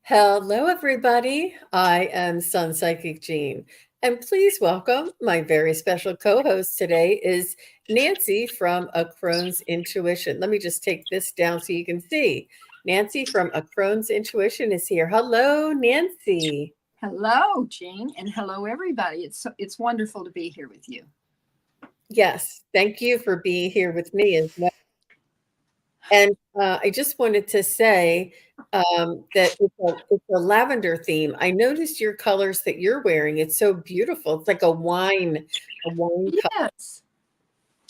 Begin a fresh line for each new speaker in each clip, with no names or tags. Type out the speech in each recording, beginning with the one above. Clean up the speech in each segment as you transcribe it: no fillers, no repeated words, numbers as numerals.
Hello, everybody. I am Sun Psychic Jean, and please welcome my very special co-host today is Nancy from A Crone's Intuition. Let me just take this down so you can see. Nancy from A Crone's Intuition is here. Hello, Nancy.
Hello, Jean, and hello, everybody. It's wonderful to be here with you.
Yes, thank you for being here with me as well. And I just wanted to say that it's a lavender theme. I noticed your colors that you're wearing. It's so beautiful. It's like a wine color.
Yes,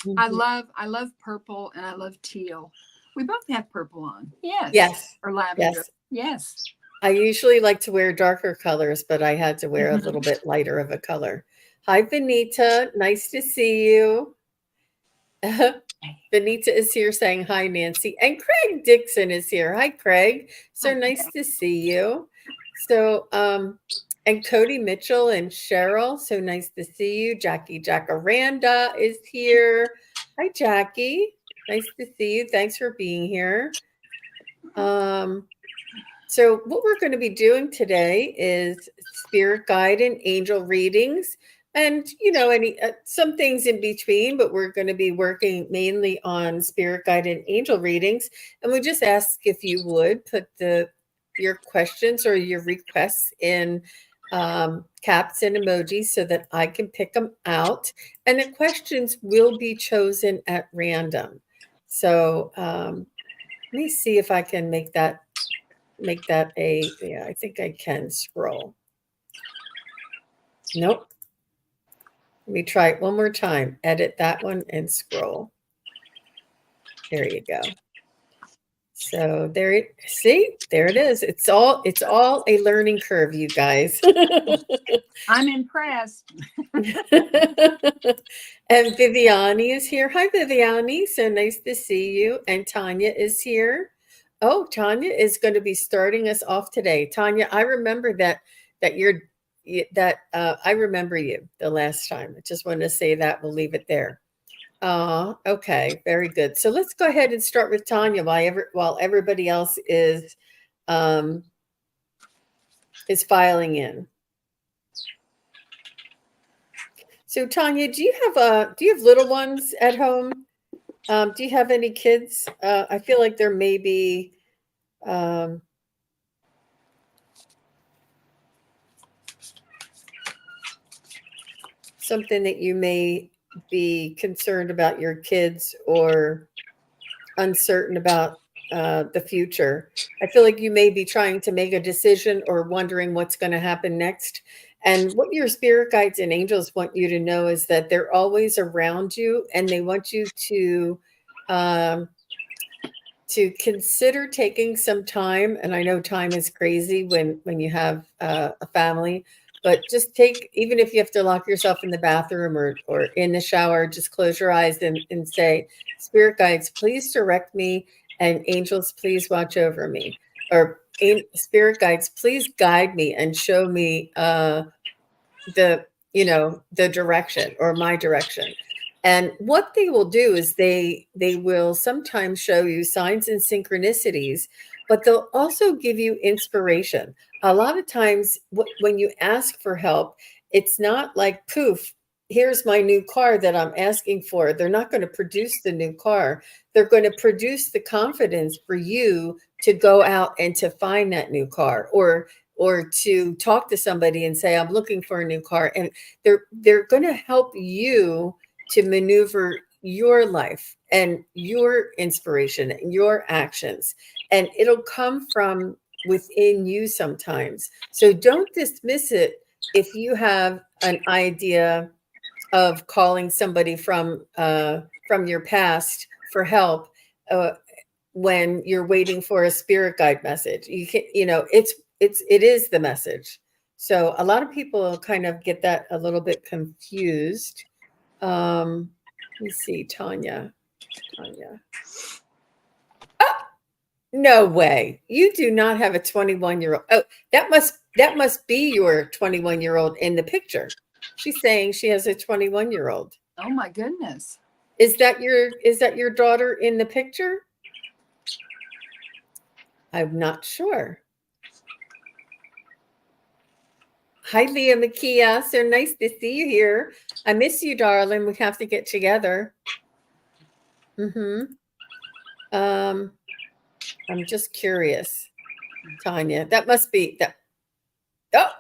Mhm.
I love purple and I love teal. We both have purple on. Yes,
Yes,
or lavender.
yes.
Yes.
I usually like to wear darker colors, but I had to wear a
Mhm.
little bit lighter of a color. Hi, Benita. Nice to see you. Benita is here saying hi, Nancy. And Craig Dixon is here. Hi, Craig. So nice
Okay.
to see you. So, and Cody Mitchell and Cheryl. So nice to see you. Jackie Jacaranda is here. Hi, Jackie. Nice to see you. Thanks for being here. Um, so, what we're going to be doing today is spirit guide and angel readings, and any some things in between. But we're going to be working mainly on spirit guide and angel readings. And we just ask if you would put your questions or your requests in caps and emojis so that I can pick them out. And the questions will be chosen at random. So let me see if I can make that yeah, I think I can scroll. Nope. Let me try it one more time. Edit that one and scroll. There you go. So there it is. It's all a learning curve, you guys.
I'm impressed.
And Viviani is here. Hi, Viviani. So nice to see you. And Tanya is here. Oh, Tanya is going to be starting us off today. Tanya, I remember that you're that I remember you the last time. I just wanted to say that. We'll leave it there. Okay, very good. So let's go ahead and start with Tanya while everybody else um, is filing in. So Tanya, do you have little ones at home? Do you have any kids? I feel like there may be um, something that you may be concerned about your kids or uncertain about the future. I feel like you may be trying to make a decision or wondering what's going to happen next. And what your spirit guides and angels want you to know is that they're always around you, and they want you um, to consider taking some time. And I know time is crazy when you have a family, but just take, even if you have to lock yourself in the bathroom or in the shower, just close your eyes and say, spirit guides, please direct me, and angels, please watch over me, or spirit guides, please guide me and show me the direction or my direction. And what they will do is they will sometimes show you signs and synchronicities, but they'll also give you inspiration. A lot of times when you ask for help, it's not like poof, here's my new car that I'm asking for. They're not going to produce the new car. They're going to produce the confidence for you to go out and to find that new car, or to talk to somebody and say, I'm looking for a new car. And they're going to help you to maneuver your life and your inspiration and your actions. And it'll come from within you sometimes. So don't dismiss it if you have an idea of calling somebody from your past for help, uh, when you're waiting for a spirit guide message. You can, it is the message. So a lot of people kind of get that a little bit confused. Let me see, Tanya. Tanya. No way. You do not have a 21-year-old. Oh, that must be your 21-year-old in the picture. She's saying she has a 21-year-old.
Oh my goodness.
Is that your daughter in the picture? I'm not sure. Hi, Leah Makia. So nice to see you here. I miss you, darling. We have to get together. I'm just curious, Tanya. That must be that. Oh,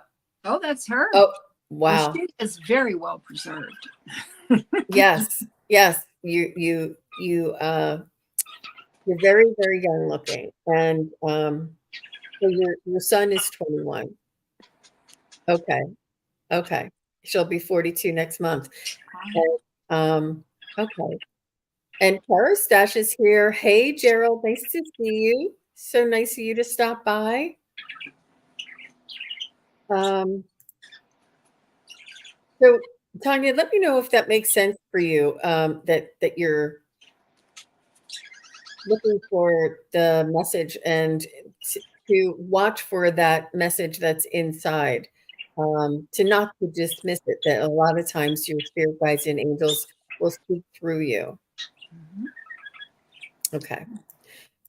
Oh, that's her.
oh,
Well,
wow.
she is very well preserved.
Yes, yes. You're very, very young looking, and so your son is 21. Okay, okay. She'll be 42 next month. And, okay. And Tara Stash is here. Hey, Gerald, nice to see you. So nice of you to stop by. So Tanya, let me know if that makes sense for you. That you're looking for the message and to watch for that message that's inside. To not to dismiss it. That a lot of times your spirit guides and angels will speak through you. Okay.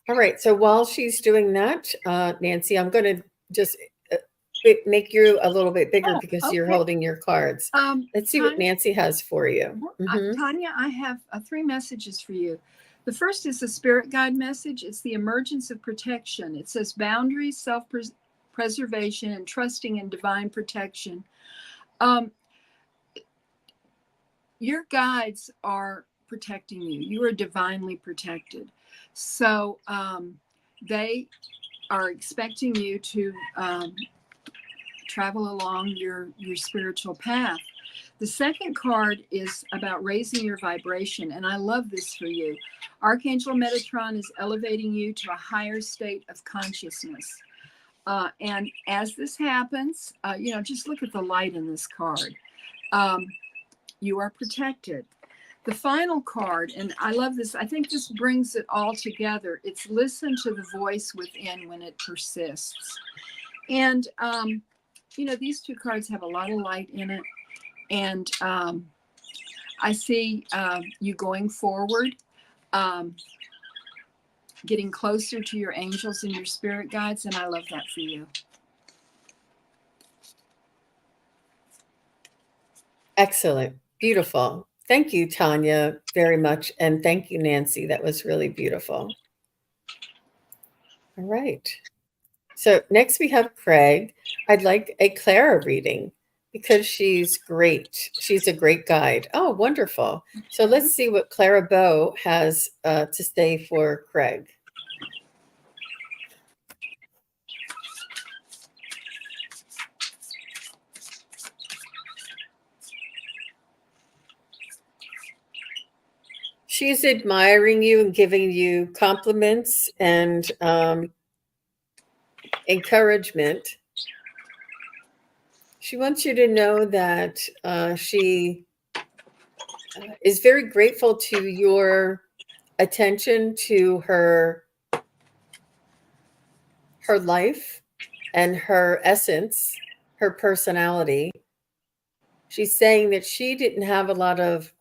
All right. So while she's doing that, Nancy, I'm going to just make you a little bit bigger because you're holding your cards. Let's see what Nancy has for you.
Tanya, I have 3 messages for you. The first is a spirit guide message. It's the emergence of protection. It says boundaries, self-preservation, and trusting in divine protection. Your guides are protecting you. You are divinely protected. So they are expecting you to travel along your spiritual path. The second card is about raising your vibration, and I love this for you. Archangel Metatron is elevating you to a higher state of consciousness. And as this happens, just look at the light in this card. You are protected. The final card, and I love this, I think this brings it all together. It's listen to the voice within when it persists. And, these 2 cards have a lot of light in it. And I see you going forward, getting closer to your angels and your spirit guides. And I love that for you.
Excellent. Beautiful. Thank you, Tanya, very much. And thank you, Nancy. That was really beautiful. All right. So next we have Craig. I'd like a Clara reading because she's great. She's a great guide. Oh, wonderful. So let's see what Clara Bow has to say for Craig. She's admiring you and giving you compliments and encouragement. She wants you to know that she is very grateful to your attention to her life and her essence, her personality. She's saying that she didn't have a lot of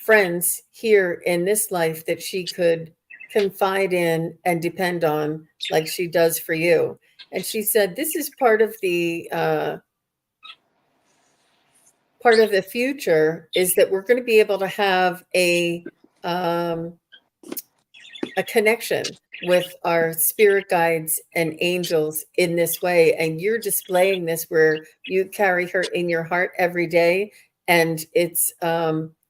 friends here in this life that she could confide in and depend on like she does for you. And she said this is part of the future is that we're going to be able to have a connection with our spirit guides and angels in this way. And you're displaying this where you carry her in your heart every day, and it's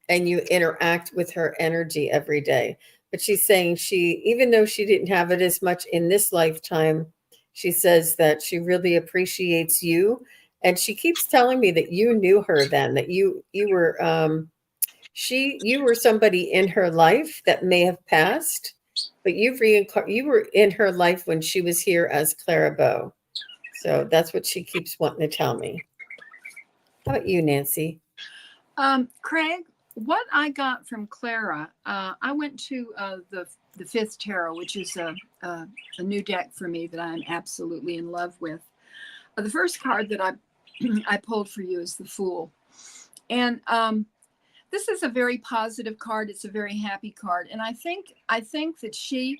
and you interact with her energy every day. But she's saying even though she didn't have it as much in this lifetime, she says that she really appreciates you. And she keeps telling me that you knew her then, that you were you were somebody in her life that may have passed, but you were in her life when she was here as Clara Bow. So that's what she keeps wanting to tell me. How about you, Nancy?
Craig, what I got from Clara, I went to the 5th Tarot, which is a new deck for me that I'm absolutely in love with. The first card that I pulled for you is the Fool. And this is a very positive card. It's a very happy card. And I think that she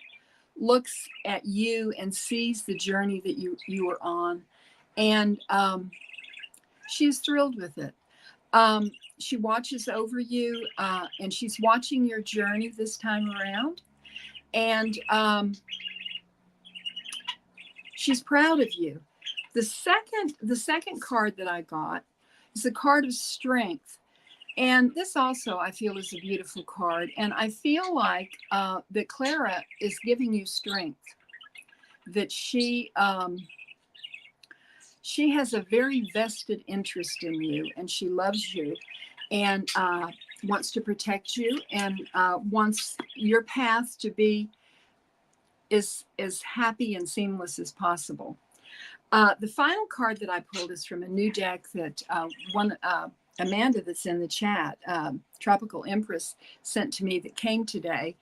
looks at you and sees the journey that you were on. And She is thrilled with it. She watches over you, and she's watching your journey this time around. And she's proud of you. The second card that I got is the card of strength. And this also, I feel, is a beautiful card. And I feel like that Clara is giving you strength, that she has a very vested interest in you, and she loves you and wants to protect you, and wants your path to be as happy and seamless as possible. The final card that I pulled is from a new deck that Amanda, that's in the chat, Tropical Empress, sent to me, that came today.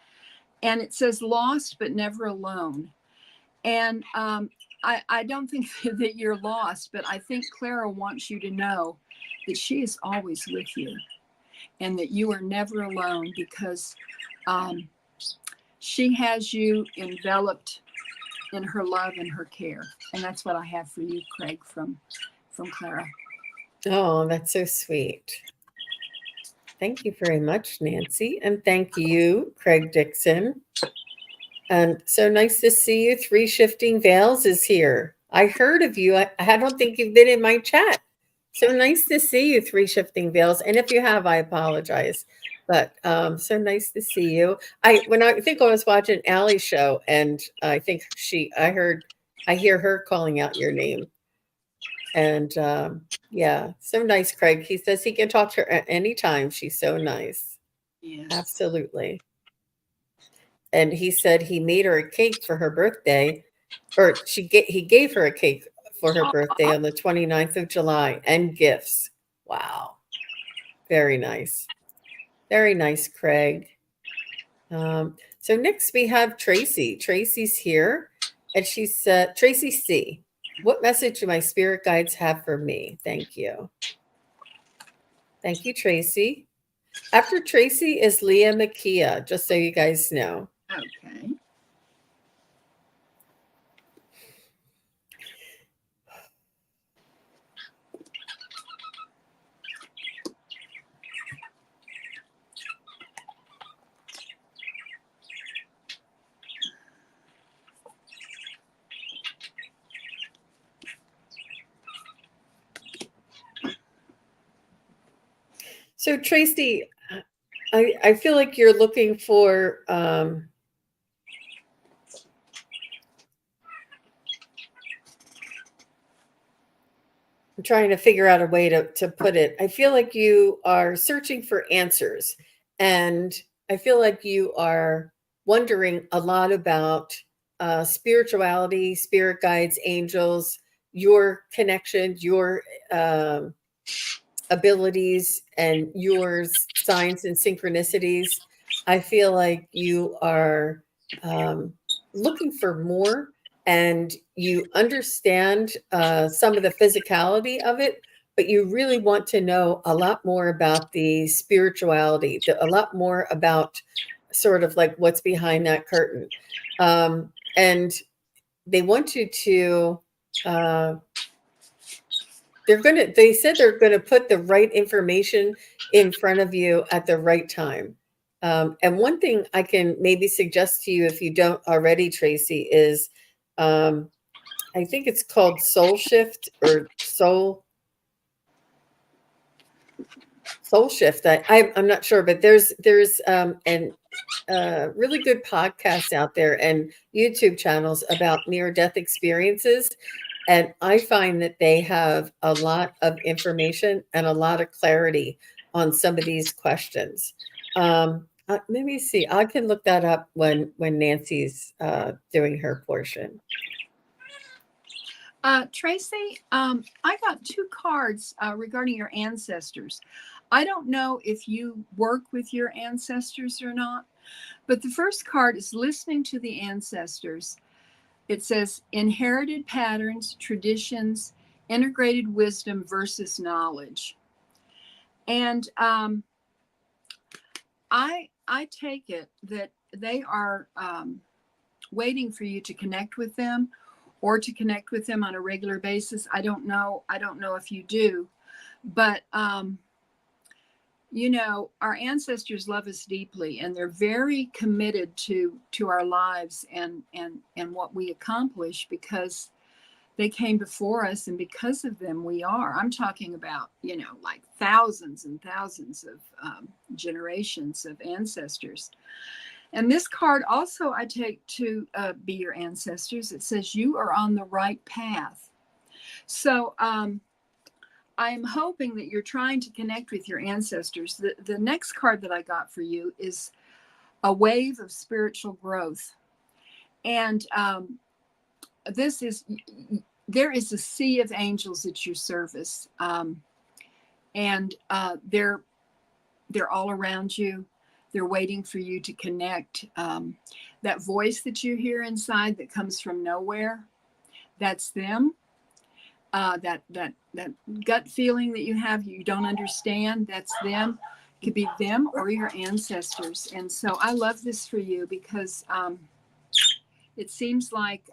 And it says lost but never alone. And I don't think that you're lost, but I think Clara wants you to know that she is always with you and that you are never alone, because she has you enveloped in her love and her care. And that's what I have for you, Craig, from Clara.
Oh, that's so sweet. Thank you very much, Nancy. And thank you, Craig Dixon. And so nice to see you. 3 Shifting Veils is here. I heard of you. I don't think you've been in my chat. So nice to see you, 3 Shifting Veils. And if you have, I apologize. But so nice to see you. I think I was watching Allie's show, and I think I hear her calling out your name. And yeah, so nice, Craig. He says he can talk to her at any time. She's so nice.
Yes.
Absolutely. And he said he made her a cake for her birthday, or he gave her a cake for her birthday on the 29th of July, and gifts. Wow. Very nice. Very nice, Craig. So next we have Tracy. Tracy's here, and she said, Tracy C., what message do my spirit guides have for me? Thank you. Thank you, Tracy. After Tracy is Leah Makia, just so you guys know.
Okay.
So Tracy, I feel like you're looking for I'm trying to figure out a way to put it. I feel like you are searching for answers, and I feel like you are wondering a lot about spirituality, spirit guides, angels, your connection, your abilities, and your signs and synchronicities. I feel like you are looking for more, and you understand some of the physicality of it, but you really want to know a lot more about the spirituality, a lot more about sort of like what's behind that curtain. And they want you to they said they're going to put the right information in front of you at the right time. And one thing I can maybe suggest to you, if you don't already, Tracy, is I think it's called Soul Shift or Soul Shift. I'm not sure, but there's really good podcasts out there and YouTube channels about near-death experiences. And I find that they have a lot of information and a lot of clarity on some of these questions. Let me see. I can look that up when Nancy's doing her portion.
Tracy, I got 2 cards regarding your ancestors. I don't know if you work with your ancestors or not, but the first card is listening to the ancestors. It says inherited patterns, traditions, integrated wisdom versus knowledge. And I take it that they are waiting for you to connect with them, or to connect with them on a regular basis. I don't know if you do, But you know, our ancestors love us deeply, and they're very committed to our lives and what we accomplish, because they came before us, and because of them we are. I'm talking about, you know, like thousands and thousands of generations of ancestors. And this card also I take to be your ancestors. It says you are on the right path. So I'm hoping that you're trying to connect with your ancestors. The next card that I got for you is a wave of spiritual growth. And this is, there is a sea of angels at your service. And they're all around you. They're waiting for you to connect. That voice that you hear inside that comes from nowhere, that's them. That gut feeling that you have, you don't understand, that's them. It could be them or your ancestors. And so I love this for you, because it seems like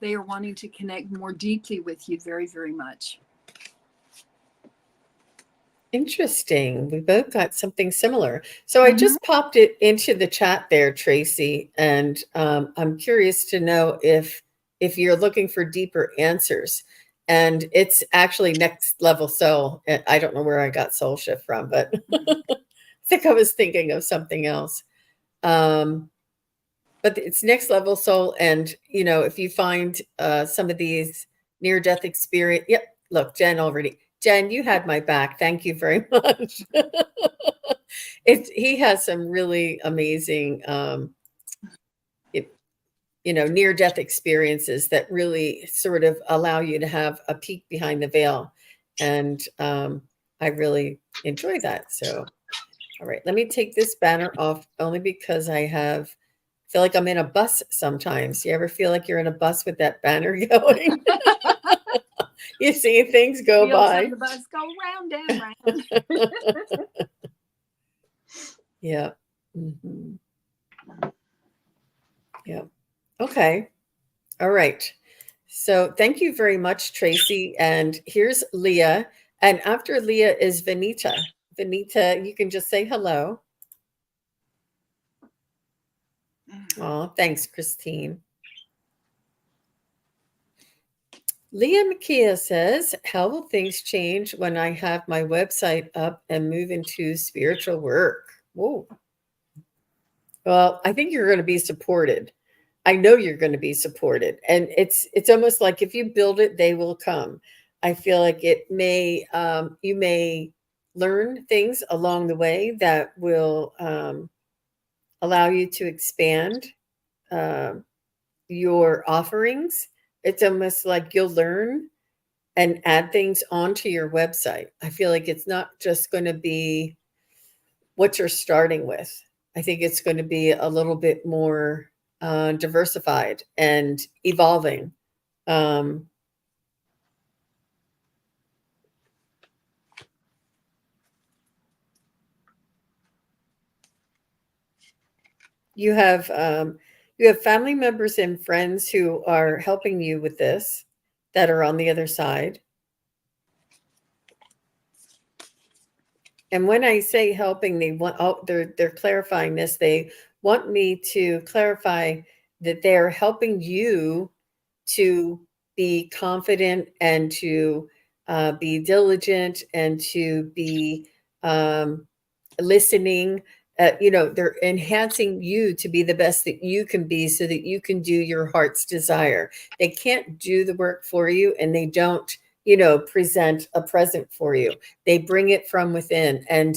they are wanting to connect more deeply with you very, very much.
Interesting. We both got something similar. So I just popped it into the chat there, Tracy, and I'm curious to know if you're looking for deeper answers. And it's actually next level soul. I don't know where I got soul shift from, but I think I was thinking of something else. But it's next level soul, and you know, if you find some of these near death experience, yep. Look, Jen, you had my back. Thank you very much. He has some really amazing, you know, near death experiences that really sort of allow you to have a peek behind the veil, and I really enjoy that. So, all right, let me take this banner off, only because feel like I'm in a bus sometimes. You ever feel like you're in a bus with that banner going? You see things go by.
The bus go round and round.
Yeah. Mm-hmm. Yeah. Okay. All right. So thank you very much, Tracy. And here's Leah. And after Leah is Vanita. Vanita, you can just say hello. Oh, thanks, Christine. Leah Makia says, how will things change when I have my website up and move into spiritual work? Whoa. Well, I think you're going to be supported. I know you're going to be supported. And it's almost like if you build it, they will come. I feel like you may learn things along the way that will allow you to expand your offerings. It's almost like you'll learn and add things onto your website. I feel like it's not just going to be what you're starting with. I think it's going to be a little bit more diversified and evolving. You have family members and friends who are helping you with this, that are on the other side. And when I say helping, they're clarifying this. They want me to clarify that they're helping you to be confident and to be diligent and to be listening. You know, they're enhancing you to be the best that you can be so that you can do your heart's desire. They can't do the work for you, and they don't, you know, present a present for you. They bring it from within and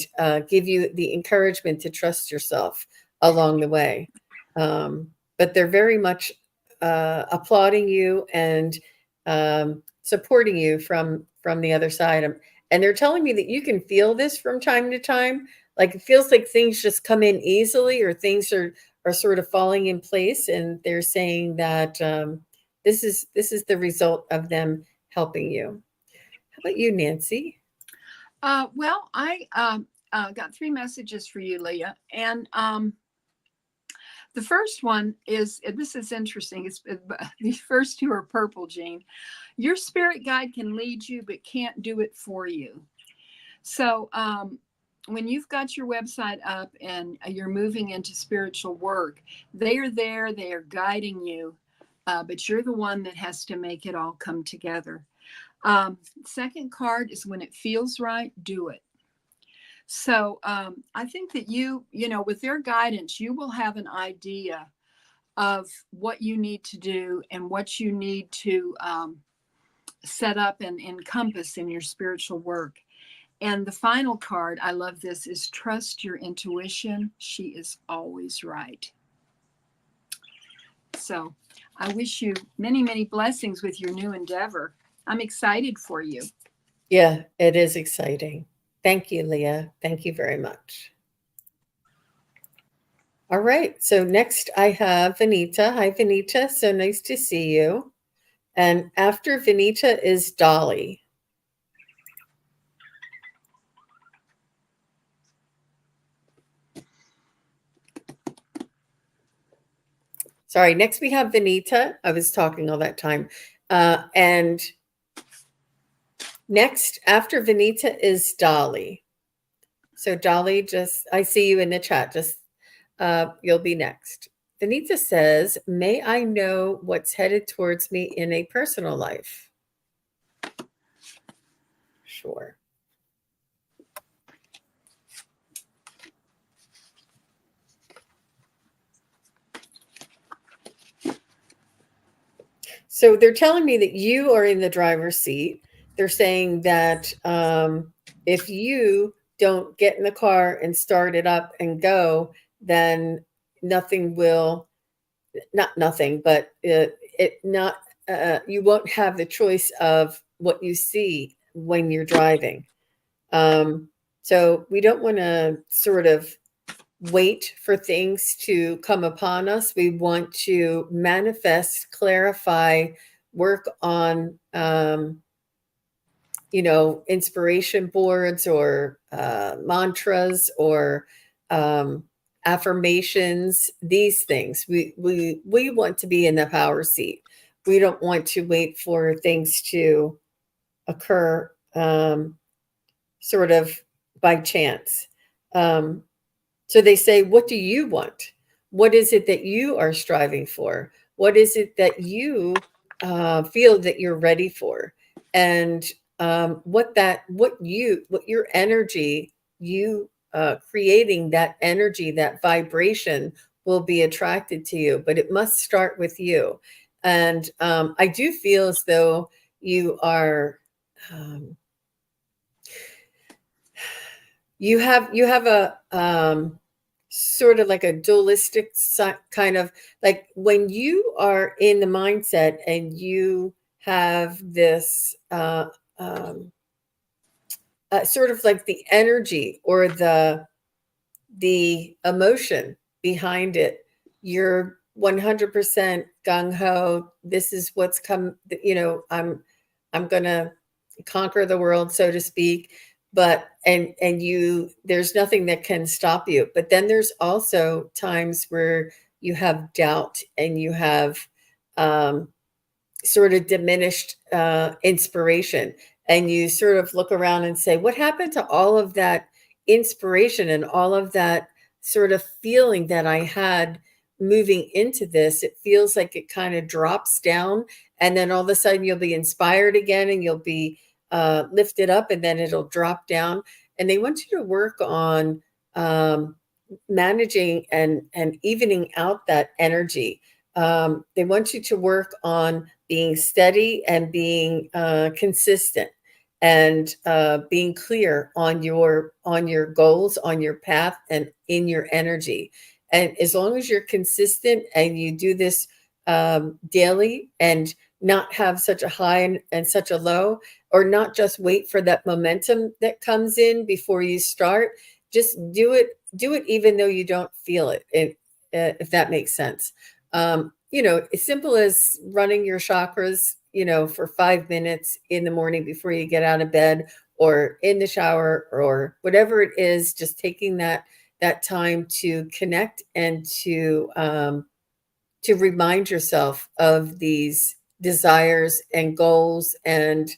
give you the encouragement to trust yourself along the way. But they're very much applauding you and supporting you from the other side. And they're telling me that you can feel this from time to time. Like it feels like things just come in easily, or things are sort of falling in place. And they're saying that this is the result of them helping you. How about you, Nancy?
Well, I got 3 messages for you, Leah. And The first one is, this is interesting. The first two are purple, Jean. Your spirit guide can lead you, but can't do it for you. So when you've got your website up and you're moving into spiritual work, they are there, they are guiding you, but you're the one that has to make it all come together. Second card is when it feels right, do it. So I think that with their guidance, you will have an idea of what you need to do and what you need to set up and encompass in your spiritual work. And the final card, I love this, is trust your intuition. She is always right. So I wish you many, many blessings with your new endeavor. I'm excited for you.
Yeah, it is exciting. Thank you, Leah. Thank you very much. All right. So next I have Vanita. Hi, Vanita. So nice to see you. And after Vanita is Dolly. Sorry, next we have Vanita. I was talking all that time. And next after Vanita is Dolly. So Dolly, I see you in the chat. You'll be next. Vanita says, may I know what's headed towards me in a personal life? Sure. So they're telling me that you are in the driver's seat. They're saying that if you don't get in the car and start it up and go, then nothing will, not nothing, but you won't have the choice of what you see when you're driving. So we don't want to sort of wait for things to come upon us. We want to manifest, clarify, work on, inspiration boards or mantras or affirmations, these things. We want to be in the power seat. We don't want to wait for things to occur sort of by chance. So they say, what do you want? What is it that you are striving for? What is it that you feel that you're ready for? And what your energy, you creating that energy, that vibration will be attracted to you, but it must start with you. And I do feel as though you are, you have a sort of like a dualistic kind of, like when you are in the mindset and you have this sort of like the energy or the emotion behind it, you're 100% gung-ho. This is what's come, I'm gonna conquer the world, so to speak. But and there's nothing that can stop you. But then there's also times where you have doubt and you have sort of diminished inspiration, and you sort of look around and say, what happened to all of that inspiration and all of that sort of feeling that I had moving into this? It feels like it kind of drops down, and then all of a sudden you'll be inspired again and you'll be lifted up, and then it'll drop down. And they want you to work on managing and evening out that energy. They want you to work on being steady and being consistent, and being clear on your goals, on your path, and in your energy. And as long as you're consistent and you do this daily, and not have such a high and such a low, or not just wait for that momentum that comes in before you start, just do it even though you don't feel it, if that makes sense. As simple as running your chakras, for 5 minutes in the morning before you get out of bed, or in the shower, or whatever it is, just taking that that time to connect and to remind yourself of these desires and goals and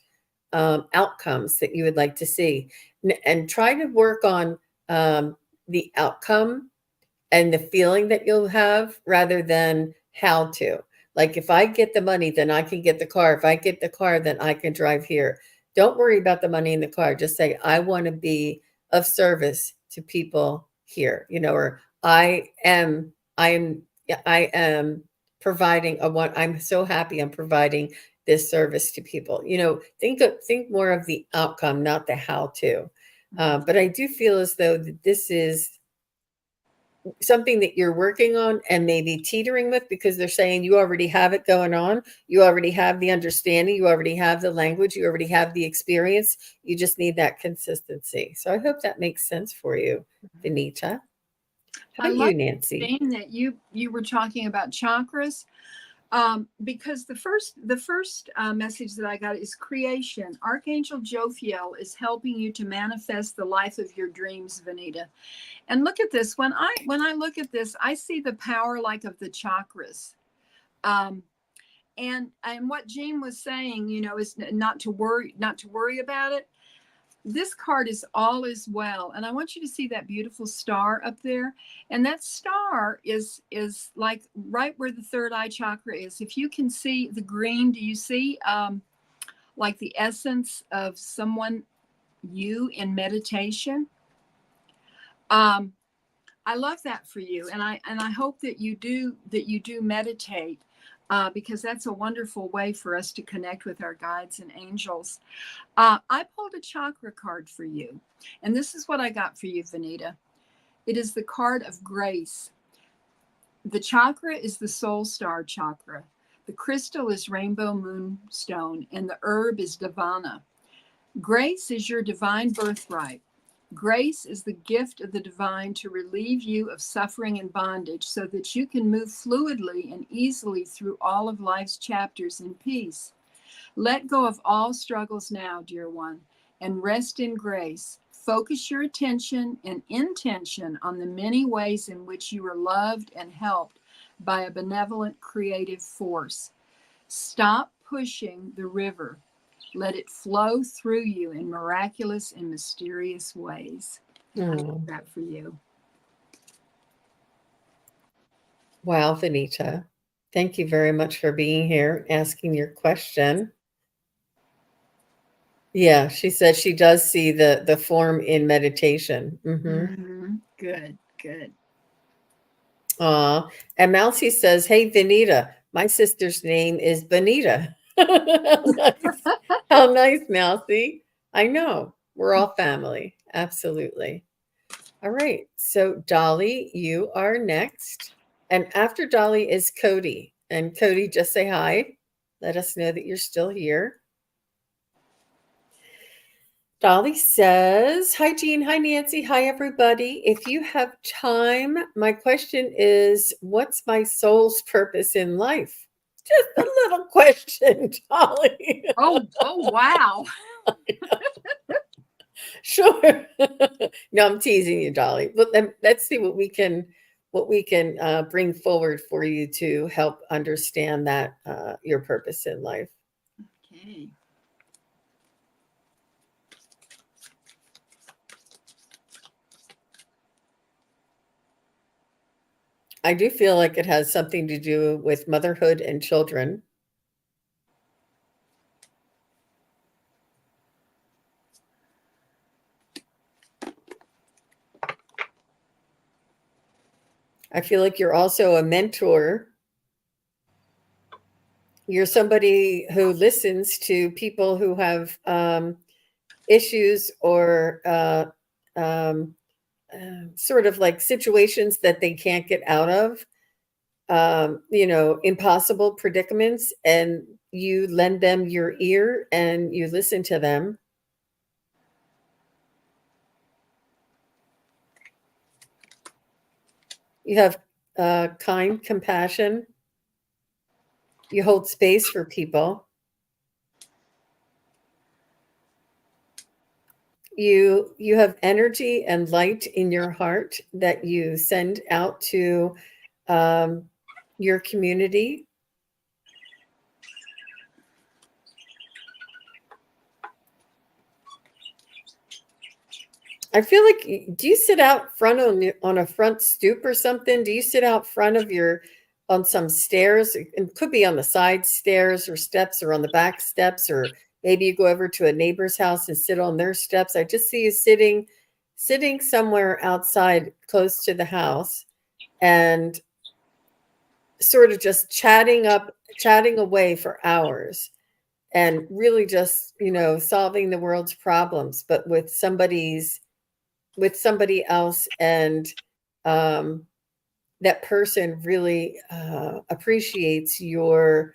outcomes that you would like to see, and try to work on the outcome and the feeling that you'll have rather than how to. Like, if I get the money, then I can get the car. If I get the car, then I can drive here. Don't worry about the money in the car. Just say, I want to be of service to people here, or I am providing I'm so happy I'm providing this service to people. Think more of the outcome, not the how to. But I do feel as though that this is something that you're working on and maybe teetering with, because they're saying you already have it going on. You already have the understanding. You already have the language. You already have the experience. You just need that consistency. So I hope that makes sense for you, Vinita. How about you, Nancy?
That you were talking about chakras. Because the first message that I got is creation. Archangel Jophiel is helping you to manifest the life of your dreams, Vinita. And look at this. When I look at this, I see the power like of the chakras. And what Jean was saying, is not to worry about it. This card is all is well, and I want you to see that beautiful star up there, and that star is like right where the third eye chakra is. If you can see the green, do you see like the essence of you in meditation? I love that for you, and I hope that you do meditate, because that's a wonderful way for us to connect with our guides and angels. I pulled a chakra card for you, and this is what I got for you, Vinita. It is the card of grace. The chakra is the soul star chakra. The crystal is rainbow moonstone, and the herb is Davana. Grace is your divine birthright. Grace is the gift of the divine to relieve you of suffering and bondage so that you can move fluidly and easily through all of life's chapters in peace. Let go of all struggles now, dear one, and rest in grace. Focus your attention and intention on the many ways in which you are loved and helped by a benevolent creative force. Stop pushing the river. Let it flow through you in miraculous and mysterious ways. I love that for you.
Wow, Vinita. Thank you very much for being here, asking your question. Yeah, she said she does see the form in meditation.
Good, good.
And Mousy says, hey, Vinita, my sister's name is Bonita. How nice, Mousy. I know. We're all family. Absolutely. All right. So, Dolly, you are next. And after Dolly is Cody. And Cody, just say hi. Let us know that you're still here. Dolly says, hi, Jean. Hi, Nancy. Hi, everybody. If you have time, my question is, what's my soul's purpose in life? Just a little question, Dolly.
Oh, wow.
Sure. No, I'm teasing you, Dolly. But let's see what we can bring forward for you to help understand that your purpose in life.
Okay.
I do feel like it has something to do with motherhood and children. I feel like you're also a mentor. You're somebody who listens to people who have issues or sort of like situations that they can't get out of, impossible predicaments, and you lend them your ear and you listen to them. You have kind compassion. You hold space for people. you have energy and light in your heart that you send out to your community. I feel like, do you sit out front on a front stoop or something? Do you sit out front of on some stairs? It could be on the side stairs or steps or on the back steps, or maybe you go over to a neighbor's house and sit on their steps. I just see you sitting somewhere outside close to the house and sort of just chatting away for hours and really just, solving the world's problems, but with somebody else, and that person really appreciates your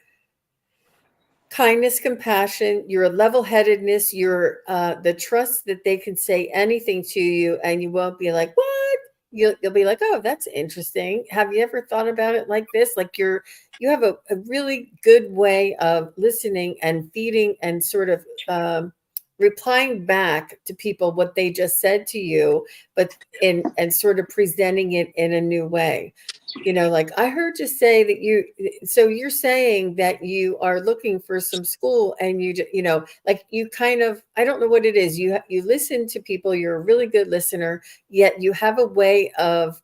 kindness, compassion, your level-headedness, your the trust that they can say anything to you and you won't be like, what? You'll be like, oh, that's interesting. Have you ever thought about it like this? Like you have a really good way of listening and feeding and sort of replying back to people what they just said to you, but and sort of presenting it in a new way. Like, I heard you say that so you're saying that you are looking for some school, and like, you kind of, I don't know what it is. You listen to people. You're a really good listener, yet you have a way of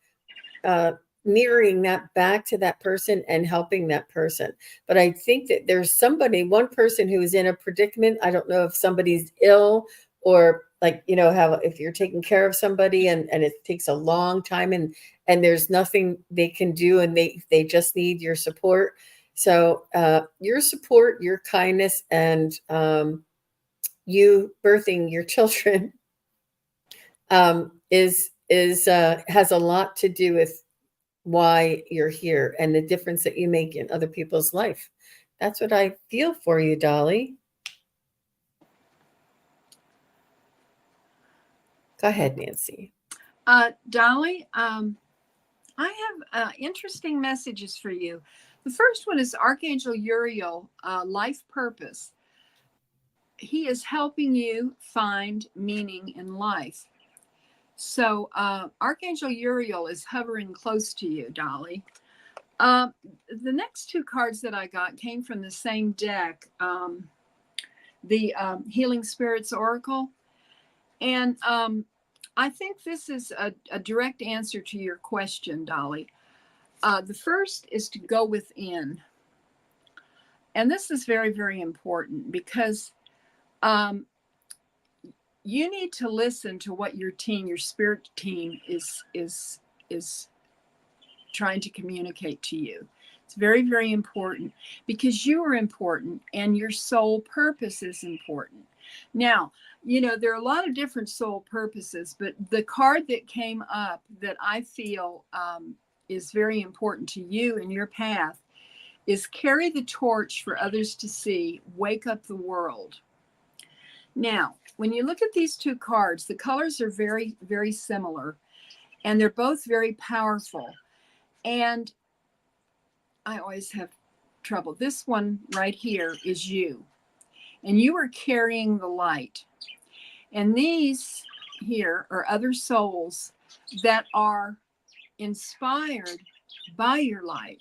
mirroring that back to that person and helping that person. But I think that there's one person who is in a predicament. I don't know if somebody's ill, or like, how if you're taking care of somebody and it takes a long time and there's nothing they can do, and they just need your support. So your support, your kindness, and you birthing your children is has a lot to do with why you're here and the difference that you make in other people's life. That's what I feel for you, Dolly. Go ahead, Nancy.
Dolly, I have interesting messages for you. The first one is Archangel Uriel, life purpose. He is helping you find meaning in life. So Archangel Uriel is hovering close to you, Dolly. The next two cards that I got came from the same deck, the Healing Spirits Oracle. And I think this is a direct answer to your question, Dolly. The first is to go within. And this is very, very important, because you need to listen to what your spirit team is trying to communicate to you. It's very, very important, because you are important and your soul purpose is important. Now, there are a lot of different soul purposes, but the card that came up that I feel is very important to you in your path is carry the torch for others to see, wake up the world. Now, when you look at these two cards, the colors are very, very similar, and they're both very powerful. And I always have trouble. This one right here is you, and you are carrying the light. And these here are other souls that are inspired by your light.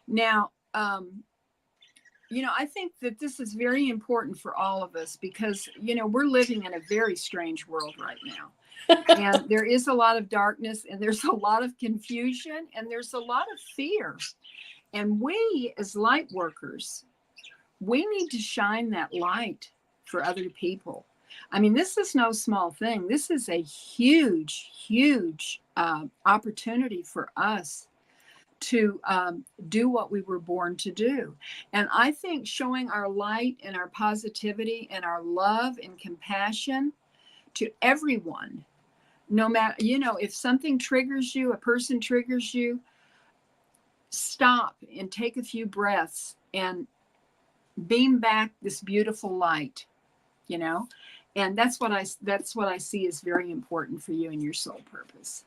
Now, I think that this is very important for all of us, because, we're living in a very strange world right now. And there is a lot of darkness, and there's a lot of confusion, and there's a lot of fear. And we, as light workers, we need to shine that light for other people. I mean, this is no small thing. This is a huge, huge opportunity for us to do what we were born to do. And I think showing our light and our positivity and our love and compassion to everyone, no matter, if something triggers you, a person triggers you, stop and take a few breaths and beam back this beautiful light, and that's what I see is very important for you and your soul purpose.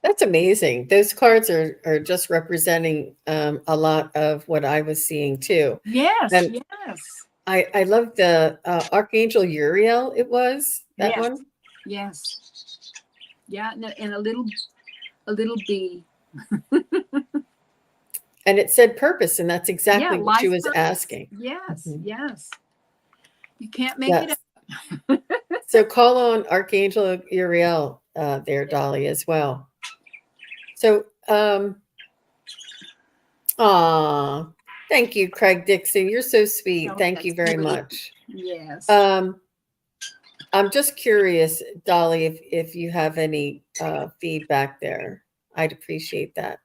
That's amazing. Those cards are just representing a lot of what I was seeing too.
Yes,
and
yes.
I love the Archangel Uriel. It was that
Yes.
one.
Yes. Yeah, and a little bee.
And it said purpose, and that's exactly what she
life
was
purpose.
asking.
Yes,
Mhm.
yes. You can't make it
Yes.
up.
So call on Archangel Uriel there,
Yeah.
Dolly, as well. So, thank you, Craig Dixon. You're so sweet.
Oh,
Thank you
that's
very
sweet.
much.
Yes.
I'm just curious, Dolly, if you have any feedback there. I'd appreciate that.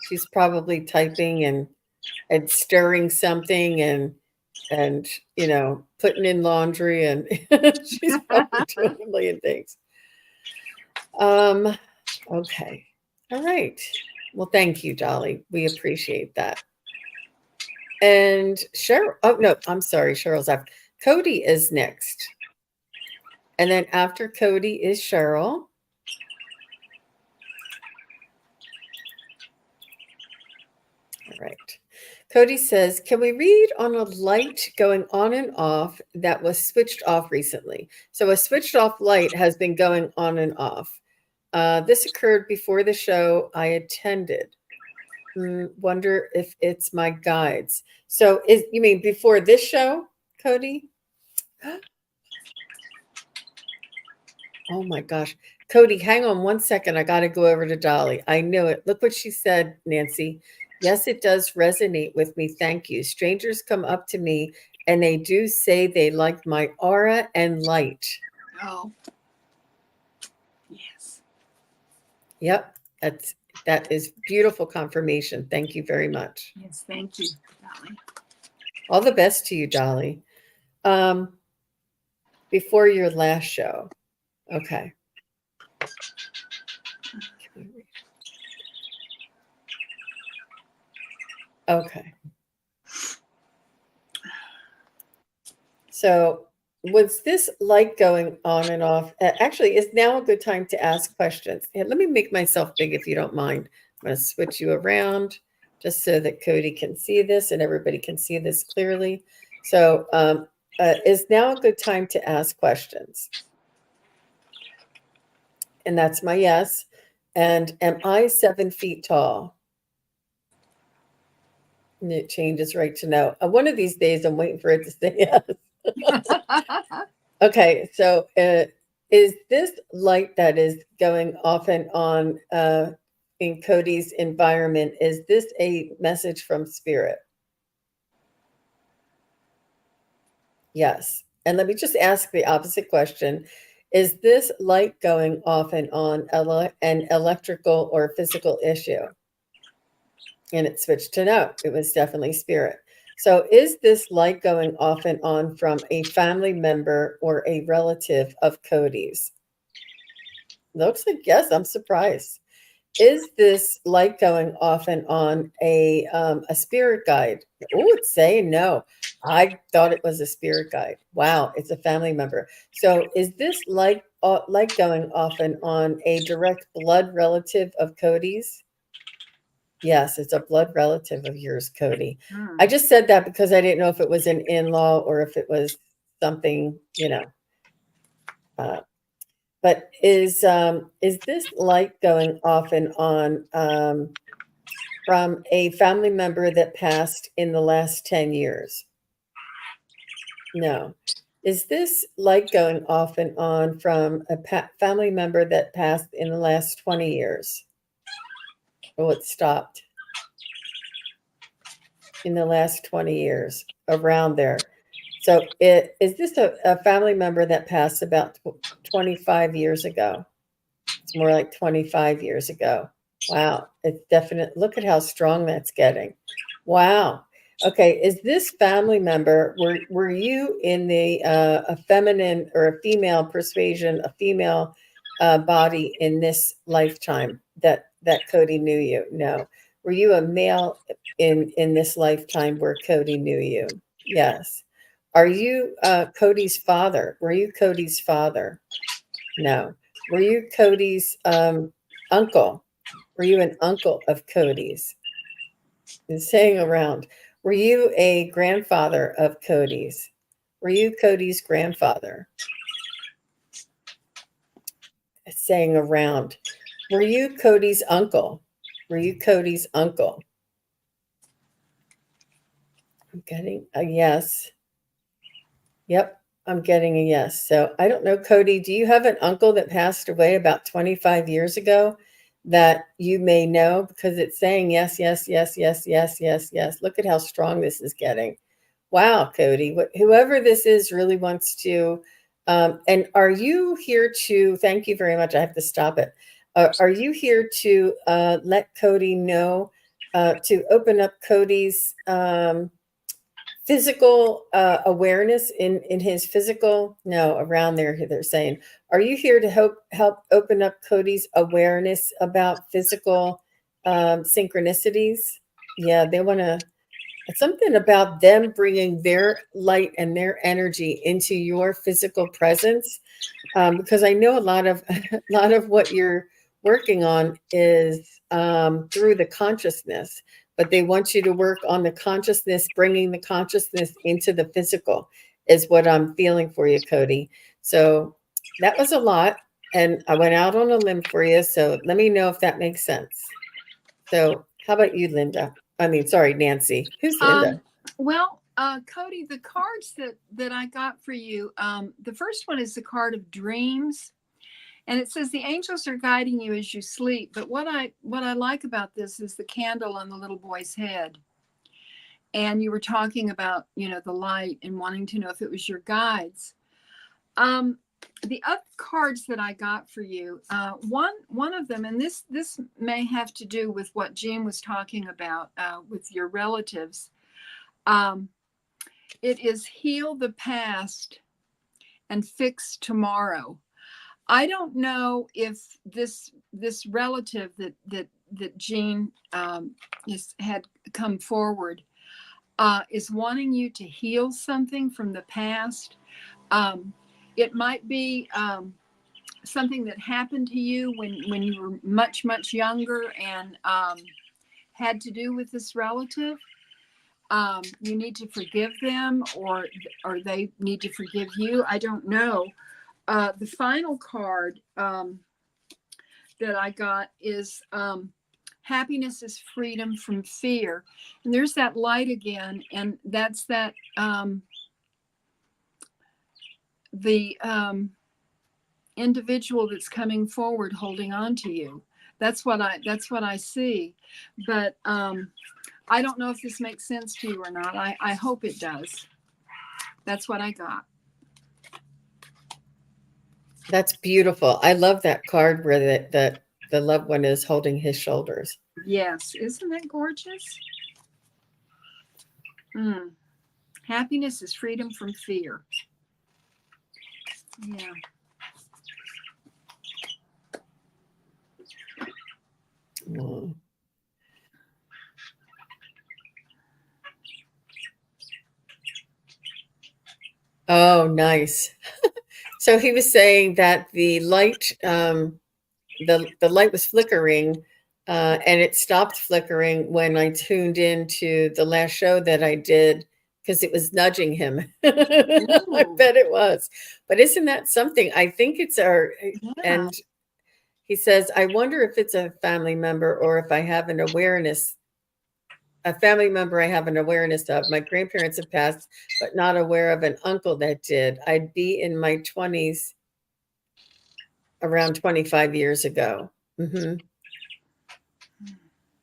She's probably typing and stirring something and putting in laundry, and she's probably doing a million things. Okay. All right. Well, thank you, Dolly. We appreciate that. And Cheryl, oh no, I'm sorry, Cheryl's after. Cody is next. And then after Cody is Cheryl. All right. Cody says, can we read on a light going on and off that was switched off recently? So a switched off light has been going on and off. This occurred before the show I attended. Wonder if it's my guides. So you mean before this show, Cody? Oh my gosh. Cody, hang on one second. I got to go over to Dolly. I knew it. Look what she said, Nancy. Yes, it does resonate with me. Thank you. Strangers come up to me and they do say they like my aura and light.
Oh. Yes.
Yep. That is beautiful confirmation. Thank you very much.
Yes, thank you, Dolly.
All the best to you, Dolly. Before your last show. Okay. Okay. So was this light going on and off? Actually, is now a good time to ask questions. Let me make myself big if you don't mind. I'm going to switch you around just so that Cody can see this and everybody can see this clearly. So is now a good time to ask questions? And that's my yes. And am I 7 feet tall? And it changes right to no. One of these days, I'm waiting for it to say yes. Okay, so is this light that is going off and on in Cody's environment, is this a message from spirit? Yes. And let me just ask the opposite question. Is this light going off and on an electrical or physical issue? And it switched to no. It was definitely spirit. So is this light going off and on from a family member or a relative of Cody's? Looks like yes. I'm surprised. Is this light going off and on a spirit guide? Oh, it's saying no. I thought it was a spirit guide. Wow, it's a family member. So is this light going off and on a direct blood relative of Cody's? Yes, it's a blood relative of yours, Cody. I just said that because I didn't know if it was an in-law or if it was something, but is this light going off and on from a family member that passed in the last 10 years? No. Is this light going off and on from a family member that passed in the last 20 years? Oh, it stopped. In the last 20 years, around there. So is this a family member that passed about 25 years ago? It's more like 25 years ago. Wow. It's definite. Look at how strong that's getting. Wow. Okay. Is this family member, were you in the a feminine or a female persuasion, a female body in this lifetime that Cody knew you? No. Were you a male in this lifetime where Cody knew you? Yes. Are you Cody's father? Were you Cody's father? No. Were you Cody's uncle? Were you an uncle of Cody's? It's saying around. Were you a grandfather of Cody's? Were you Cody's grandfather? saying around. Were you Cody's uncle? Were you Cody's uncle? I'm getting a yes. Yep, I'm getting a yes. So I don't know, Cody, do you have an uncle that passed away about 25 years ago that you may know? Because it's saying yes, yes, yes, yes, yes, yes, yes. Look at how strong this is getting. Wow, Cody, whoever this is really wants to. And are you here to, thank you very much. I have to stop it. Are you here to let Cody know, to open up Cody's physical awareness in his physical, no, around there, they're saying, are you here to help open up Cody's awareness about physical synchronicities? Yeah, they want to, something about them bringing their light and their energy into your physical presence, because I know a lot of a lot of what you're working on is through the consciousness, but they want you to work on the consciousness, bringing the consciousness into the physical is what I'm feeling for you, Cody. So that was a lot, and I went out on a limb for you, so let me know if that makes sense. So how about you, Linda? I mean, sorry, Nancy. Who's Linda?
Well, Cody, the cards that I got for you, the first one is the card of dreams, and it says the angels are guiding you as you sleep. But what I like about this is the candle on the little boy's head, and you were talking about, you know, the light and wanting to know if it was your guides. The other cards that I got for you, one of them, and this may have to do with what Jean was talking about with your relatives. It is heal the past and fix tomorrow. I don't know if this relative that Jean had come forward is wanting you to heal something from the past. It might be something that happened to you when you were much younger and had to do with this relative. You need to forgive them, or they need to forgive you. I don't know. The final card that I got is happiness is freedom from fear. And there's that light again, and that's that the individual that's coming forward holding on to you. That's what I see. But I don't know if this makes sense to you or not. I hope it does. That's what I got.
That's beautiful. I love that card where the loved one is holding his shoulders.
Yes, isn't that gorgeous? Happiness is freedom from fear. Yeah.
Oh. Oh, nice. So he was saying that the light, the light was flickering, and it stopped flickering when I tuned into the last show that I did because it was nudging him. I bet it was. But isn't that something? I think it's our, and he says, I wonder if it's a family member or if I have an awareness. A family member I have an awareness of. My grandparents have passed, but not aware of an uncle that did. I'd be in my 20s around 25 years ago. Mm-hmm.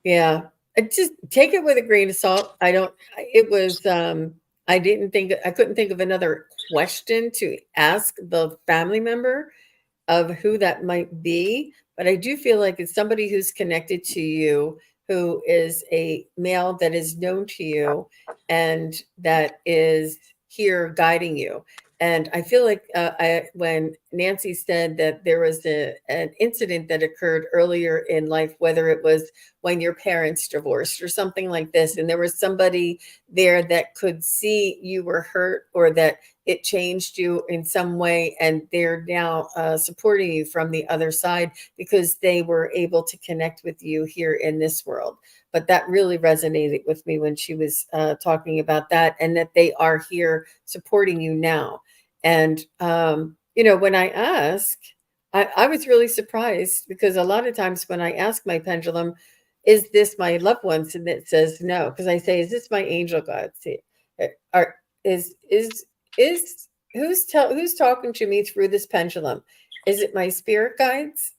Yeah. Just take it with a grain of salt. I couldn't think of another question to ask the family member of who that might be, but I do feel like it's somebody who's connected to you, who is a male that is known to you and that is here guiding you. And I feel like when Nancy said that there was an incident that occurred earlier in life, whether it was when your parents divorced or something like this, and there was somebody there that could see you were hurt or that it changed you in some way, and they're now supporting you from the other side because they were able to connect with you here in this world. But that really resonated with me when she was talking about that, and that they are here supporting you now. And when I ask, I was really surprised because a lot of times when I ask my pendulum, is this my loved ones? And it says no. Because I say, is this my angel God? See, are is who's talking to me through this pendulum? Is it my spirit guides?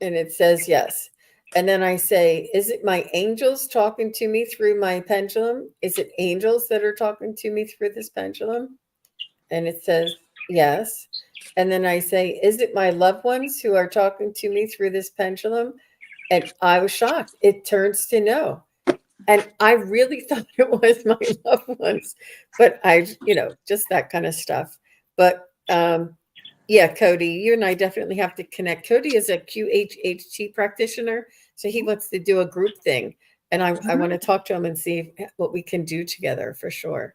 And it says yes. And then I say, is it my angels talking to me through my pendulum? Is it angels that are talking to me through this pendulum? And it says yes. And then I say, is it my loved ones who are talking to me through this pendulum? And I was shocked. It turns to no. And I really thought it was my loved ones, but just that kind of stuff. But yeah, Cody, you and I definitely have to connect. Cody is a QHHT practitioner, so he wants to do a group thing. And I want to talk to him and see what we can do together for sure.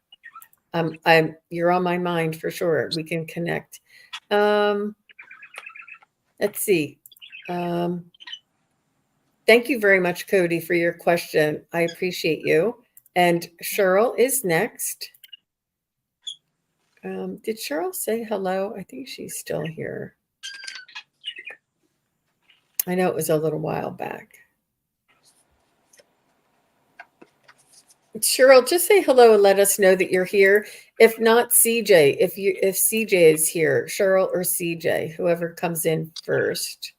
You're on my mind for sure. We can connect. Let's see. Thank you very much, Cody, for your question. I appreciate you. And Cheryl is next. Did Cheryl say hello? I think she's still here. I know it was a little while back. Cheryl, just say hello and let us know that you're here. If not, CJ, if CJ is here, Cheryl or CJ, whoever comes in first.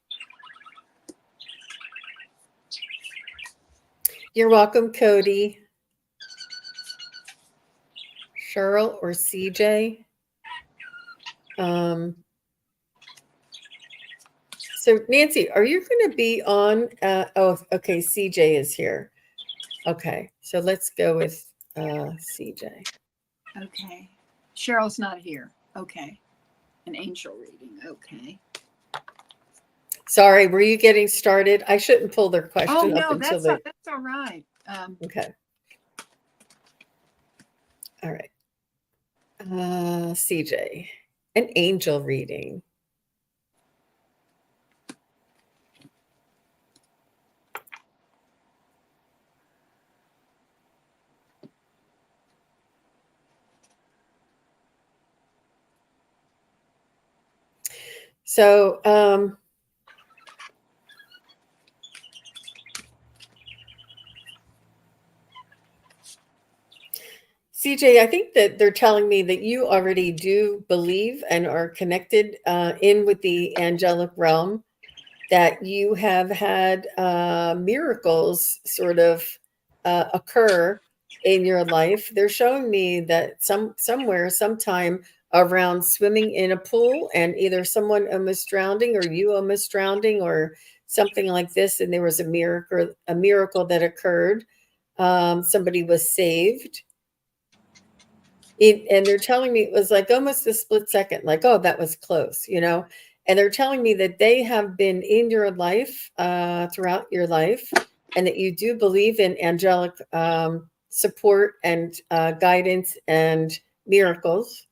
You're welcome, Cody. Cheryl or CJ. So Nancy, are you going to be on? Oh, okay. CJ is here. Okay, so let's go with CJ.
Okay. Cheryl's not here. Okay. An angel reading. Okay.
Sorry, were you getting started? I shouldn't pull their question
Oh,
up
no,
until
that's all right.
Okay. All right. CJ, an angel reading. So, CJ, I think that they're telling me that you already do believe and are connected in with the angelic realm, that you have had miracles sort of occur in your life. They're showing me that somewhere, sometime around swimming in a pool and either someone almost drowning or you almost drowning or something like this, and there was a miracle that occurred. Somebody was saved. And they're telling me it was like almost a split second, like, oh, that was close, And they're telling me that they have been in your life throughout your life, and that you do believe in angelic support and guidance and miracles.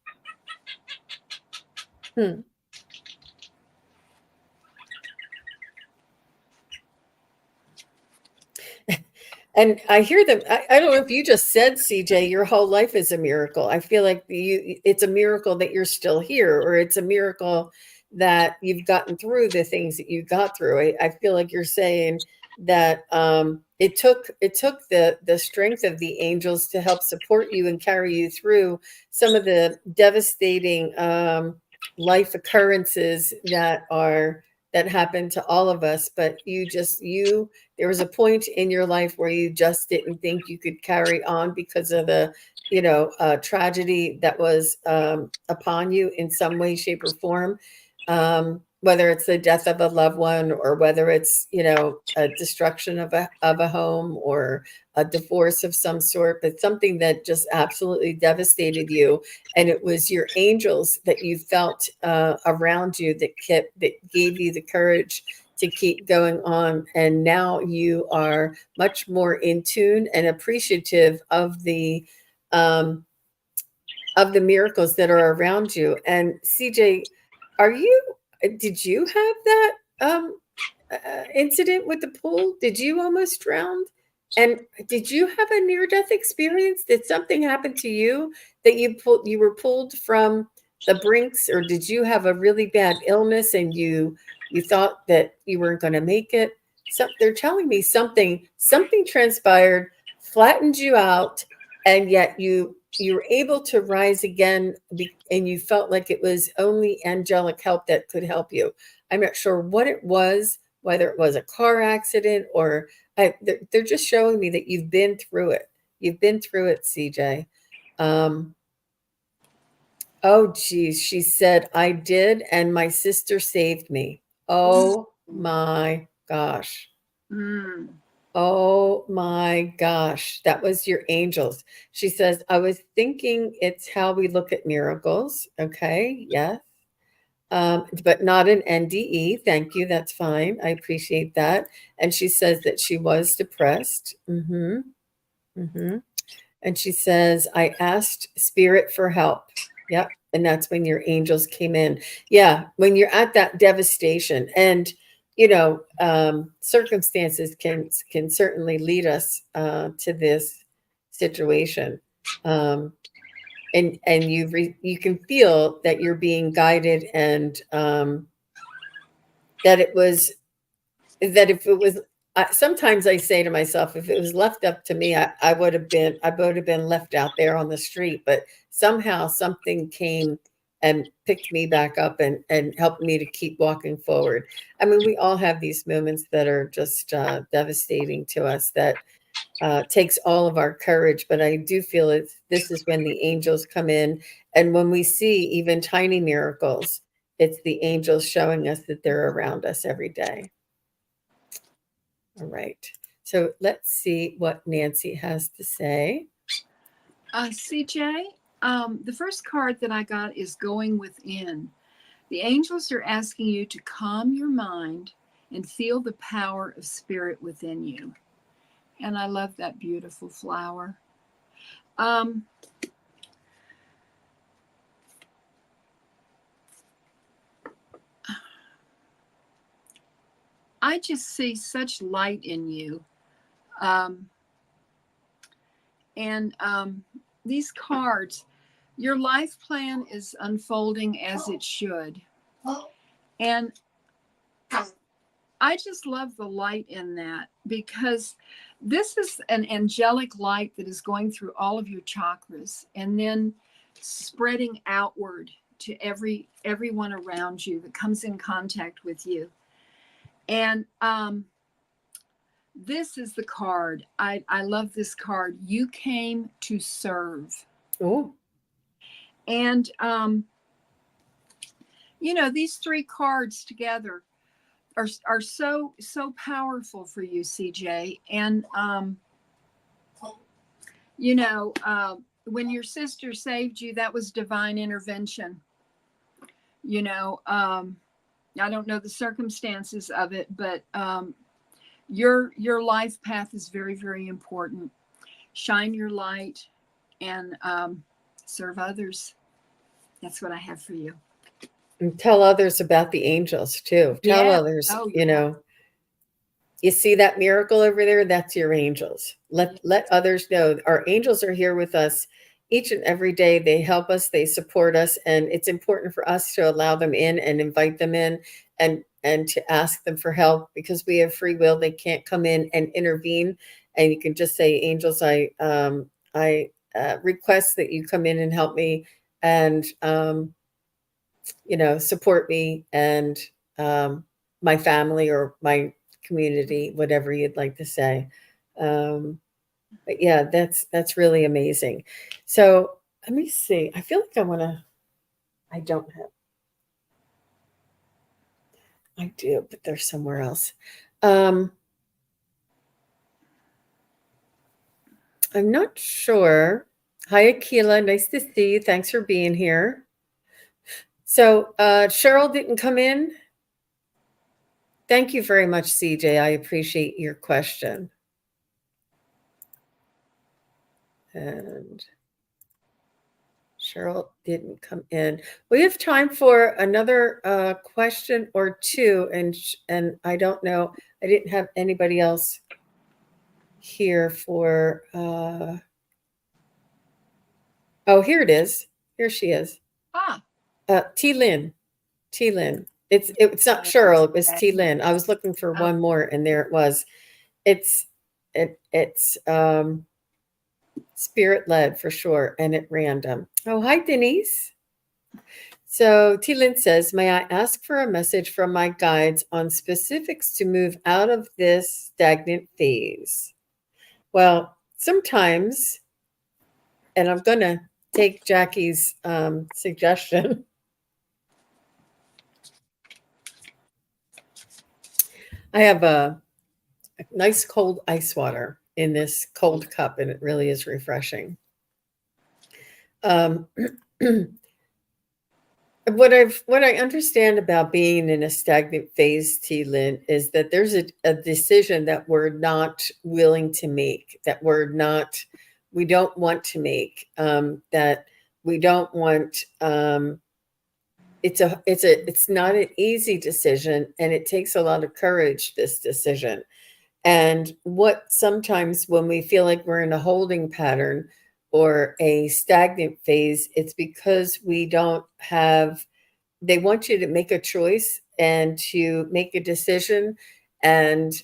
And I hear them. I don't know if you just said, CJ, your whole life is a miracle. I feel like it's a miracle that you're still here, or it's a miracle that you've gotten through the things that you got through. I feel like you're saying that it took the strength of the angels to help support you and carry you through some of the devastating life occurrences that happen to all of us. But there was a point in your life where you just didn't think you could carry on because of the tragedy that was upon you in some way, shape, or form, whether it's the death of a loved one, or whether it's a destruction of a home, or a divorce of some sort, but something that just absolutely devastated you. And it was your angels that you felt around you that gave you the courage to keep going on. And now you are much more in tune and appreciative of the miracles that are around you. And CJ, did you have that incident with the pool? Did you almost drown? And did you have a near-death experience? Did something happen to you that you were pulled from the brinks, or did you have a really bad illness and you thought that you weren't going to make it? So they're telling me something transpired, flattened you out, and yet you were able to rise again, and you felt like it was only angelic help that could help you. I'm not sure what it was, whether it was a car accident or they're just showing me that you've been through it. You've been through it, CJ. Oh, geez. She said, I did, and my sister saved me. Oh, my gosh.
Mm.
Oh, my gosh. That was your angels. She says, I was thinking it's how we look at miracles. Okay. Yes. But not an NDE. Thank you. That's fine. I appreciate that. And she says that she was depressed. And she says, I asked spirit for help. Yep. And that's when your angels came in. Yeah. When you're at that devastation, and circumstances can certainly lead us to this situation. And you can feel that you're being guided, and that it was that if it was sometimes I say to myself, if it was left up to me, I would have been left out there on the street. But somehow something came and picked me back up and helped me to keep walking forward. I mean, we all have these moments that are just devastating to us, that takes all of our courage. But I do feel this is when the angels come in. And when we see even tiny miracles, it's the angels showing us that they're around us every day. All right. So let's see what Nancy has to say.
CJ, the first card that I got is Going Within. The angels are asking you to calm your mind and feel the power of spirit within you. And I love that beautiful flower. I just see such light in you. These cards, your life plan is unfolding as it should. And I just love the light in that, because this is an angelic light that is going through all of your chakras and then spreading outward to everyone around you that comes in contact with you. And this is the card. I love this card. You came to serve.
Oh.
And these three cards together are so powerful for you, CJ. And when your sister saved you, that was divine intervention. I don't know the circumstances of it, but your life path is very, very important. Shine your light and serve others. That's what I have for you.
And tell others about the angels too. Tell others, you see that miracle over there? That's your angels. Let others know our angels are here with us each and every day. They help us, they support us, and it's important for us to allow them in and invite them in and to ask them for help, because we have free will. They can't come in and intervene. And you can just say, angels, I request that you come in and help me, and support me and my family or my community, whatever you'd like to say. But yeah, that's really amazing. So let me see. I feel like I don't have. I do, but they're somewhere else. I'm not sure. Hi, Akila. Nice to see you. Thanks for being here. So Cheryl didn't come in. Thank you very much, CJ. I appreciate your question. And Cheryl didn't come in. We have time for another question or two, and I don't know. I didn't have anybody else here for. Oh, here it is. Here she is.
Ah.
T. Lynn. T. Lynn. It's not Cheryl. It was T. Lynn. I was looking for one more, and there it was. It's spirit led for sure, and at random. Oh, hi, Denise. So T. Lynn says, may I ask for a message from my guides on specifics to move out of this stagnant phase? Well, sometimes, and I'm going to take Jackie's suggestion. I have a nice cold ice water in this cold cup, and it really is refreshing. What I understand about being in a stagnant phase, T. Lynn, is that there's a decision that we're not willing to make, that we don't want to make, that we don't want. It's not an easy decision, and it takes a lot of courage, this decision. And what sometimes when we feel like we're in a holding pattern or a stagnant phase, it's because we don't have, they want you to make a choice and to make a decision. And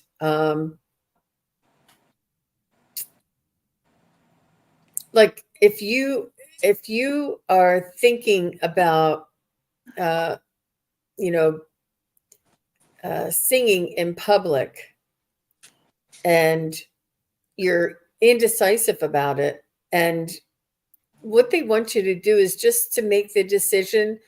like if you are thinking about singing in public, and you're indecisive about it, and what they want you to do is just to make the decision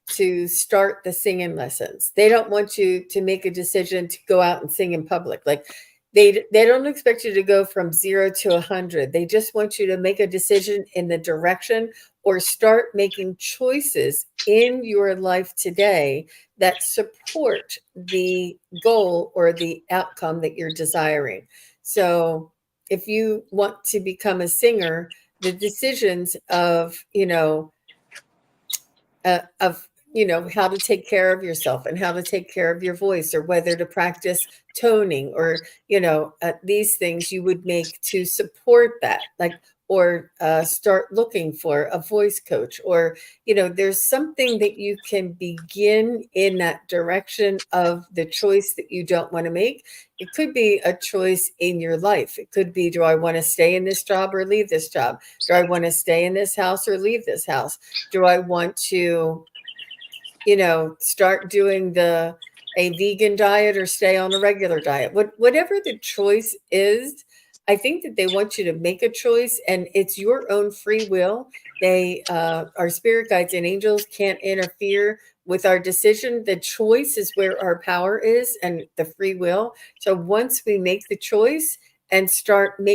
to start the singing lessons. They don't want you to make a decision to go out and sing in public. Like they don't expect you to go from 0 to 100. They just want you to make a decision in the direction, or start making choices in your life today that support the goal or the outcome that you're desiring. So if you want to become a singer, the decisions of how to take care of yourself and how to take care of your voice, or whether to practice toning, or these things you would make to support that, like, or start looking for a voice coach, or there's something that you can begin in that direction of the choice that you don't want to make. It could be a choice in your life. It could be, do I want to stay in this job or leave this job? Do I want to stay in this house or leave this house? Do I want to start doing a vegan diet or stay on a regular diet? Whatever the choice is, I think that they want you to make a choice, and it's your own free will. Our spirit guides and angels can't interfere with our decision. The choice is where our power is, and the free will. So once we make the choice and start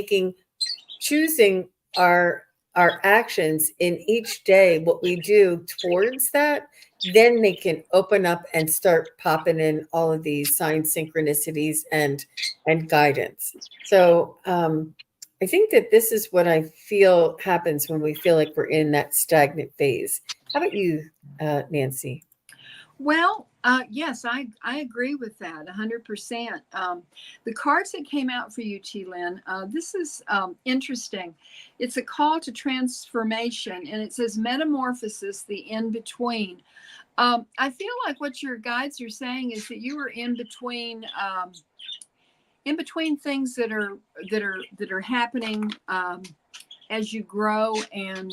choosing our actions in each day, what we do towards that, then they can open up and start popping in all of these signs, synchronicities, and guidance. So I think that this is what I feel happens when we feel like we're in that stagnant phase. How about you, Nancy?
Well, yes, I agree with that 100%. The cards that came out for you, T. Lynn, this is interesting. It's a call to transformation, and it says metamorphosis, the in-between. I feel like what your guides are saying is that you are in between things that are happening as you grow, and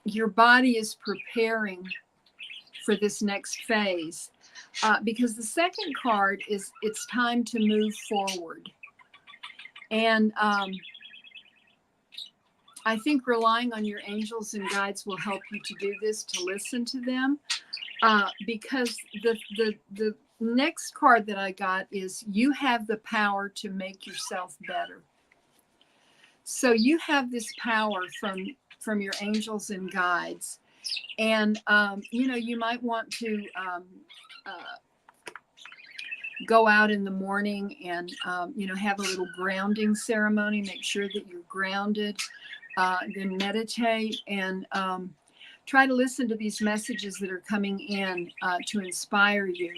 your body is preparing for this next phase, because the second card is it's time to move forward. And I think relying on your angels and guides will help you to do this, to listen to them, because the next card that I got is you have the power to make yourself better. So you have this power from your angels and guides. And, you might want to go out in the morning and, have a little grounding ceremony, make sure that you're grounded, then meditate, and try to listen to these messages that are coming in to inspire you.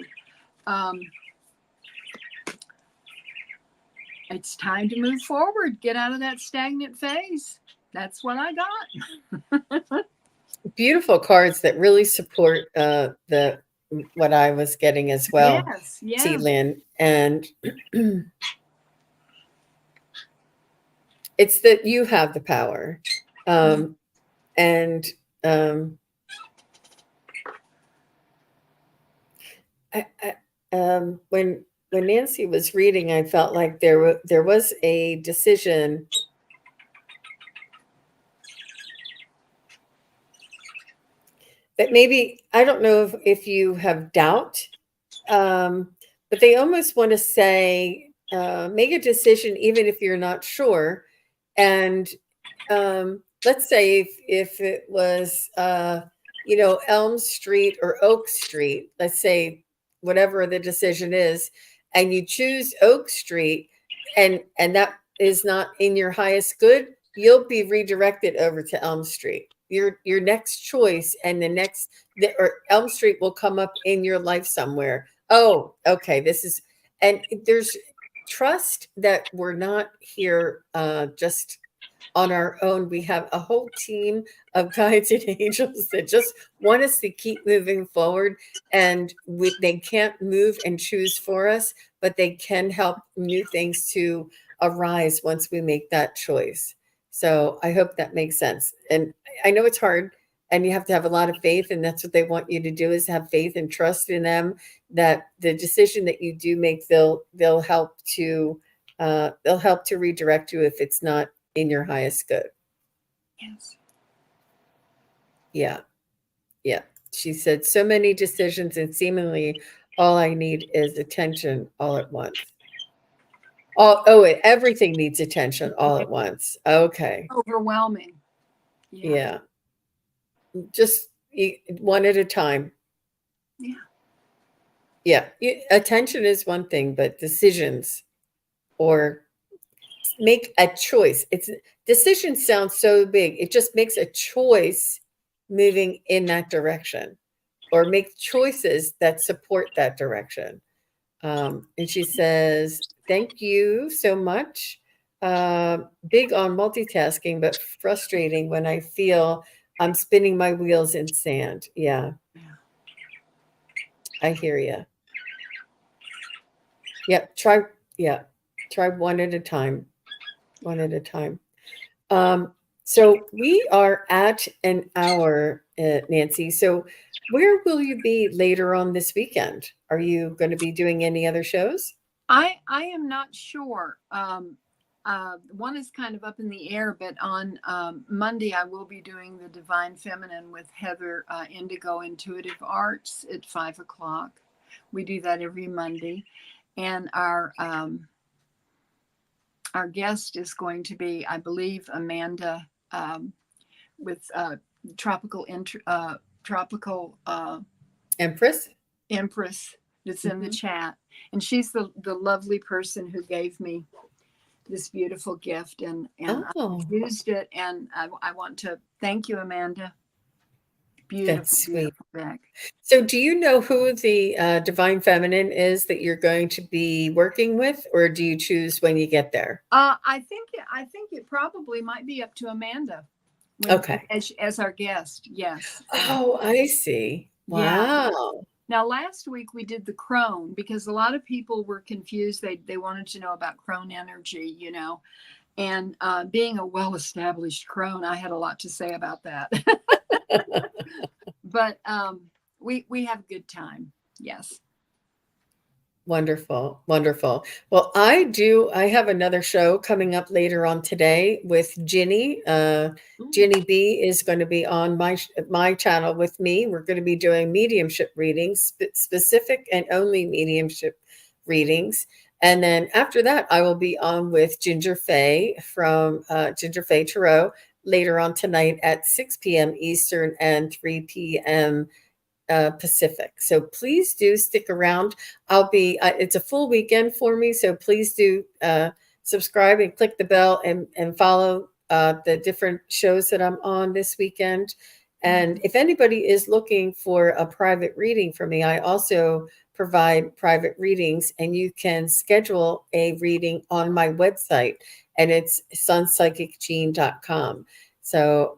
It's time to move forward, get out of that stagnant phase. That's what I got.
Beautiful cards that really support the what I was getting as well,
Yes, yeah.
T. Lynn. And it's that you have the power. And when Nancy was reading, I felt like there was a decision that maybe, I don't know if you have doubt, but they almost want to say, make a decision even if you're not sure. And let's say if it was, Elm Street or Oak Street, let's say whatever the decision is, and you choose Oak Street, and that is not in your highest good, you'll be redirected over to Elm Street. Your next choice, and or Elm Street will come up in your life somewhere. Oh, okay, this is, and there's trust that we're not here just on our own. We have a whole team of guides and angels that just want us to keep moving forward, and they can't move and choose for us, but they can help new things to arise once we make that choice. So I hope that makes sense. And I know it's hard, and you have to have a lot of faith, and that's what they want you to do, is have faith and trust in them, that the decision that you do make, they'll help to redirect you if it's not in your highest good.
Yes.
Yeah. Yeah. She said, so many decisions, and seemingly all I need is attention all at once. Everything needs attention all at once. Okay.
Overwhelming.
Yeah. Just one at a time.
Yeah.
Yeah. Attention is one thing, but decisions, or make a choice. Decision sounds so big. It just makes a choice moving in that direction, or make choices that support that direction. And she says, thank you so much. Big on multitasking, but frustrating when I feel I'm spinning my wheels in sand. Yeah. I hear you. Yep. Try one at a time. One at a time. So we are at an hour, Nancy. So where will you be later on this weekend? Are you going to be doing any other shows?
I am not sure. One is kind of up in the air, but on Monday I will be doing the Divine Feminine with Heather Indigo Intuitive Arts at 5:00. We do that every Monday, and our guest is going to be, I believe, Amanda with tropical
Empress
that's in the chat, and she's the lovely person who gave me this beautiful gift, and I've used it, and I want to thank you, Amanda. Beautiful,
that's sweet.
Beautiful deck.
So do you know who the Divine Feminine is that you're going to be working with, or do you choose when you get there?
I think it probably might be up to Amanda.
Okay.
As our guest, yes.
Oh, I see. Wow.
Yeah. Now, last week we did the crone, because a lot of people were confused. They wanted to know about crone energy, and being a well-established crone, I had a lot to say about that. But we have a good time. Yes.
Wonderful. Wonderful. Well, I have another show coming up later on today with Ginny. Ginny B is going to be on my channel with me. We're going to be doing mediumship readings, specific and only mediumship readings. And then after that, I will be on with Ginger Faye from Ginger Faye Tarot later on tonight at 6 p.m. Eastern and 3 p.m. Pacific. So please do stick around. I'll be, it's a full weekend for me. So please do subscribe and click the bell and follow the different shows that I'm on this weekend. And if anybody is looking for a private reading for me, I also provide private readings, and you can schedule a reading on my website, and it's sunpsychicgene.com. So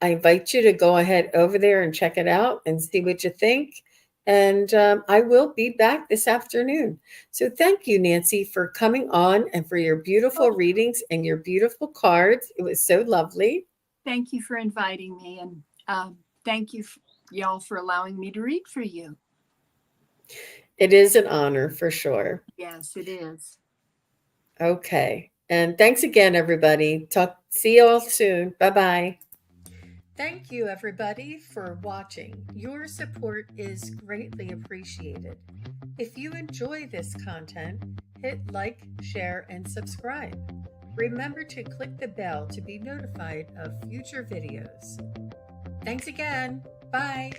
I invite you to go ahead over there and check it out and see what you think. And I will be back this afternoon. So thank you, Nancy, for coming on and for your beautiful readings and your beautiful cards. It was so lovely.
Thank you for inviting me, and thank you, y'all, for allowing me to read for you.
It is an honor for sure.
Yes, it is.
Okay. And thanks again, everybody. See you all soon. Bye-bye. Thank you, everybody, for watching. Your support is greatly appreciated. If you enjoy this content, hit like, share, and subscribe. Remember to click the bell to be notified of future videos. Thanks again. Bye.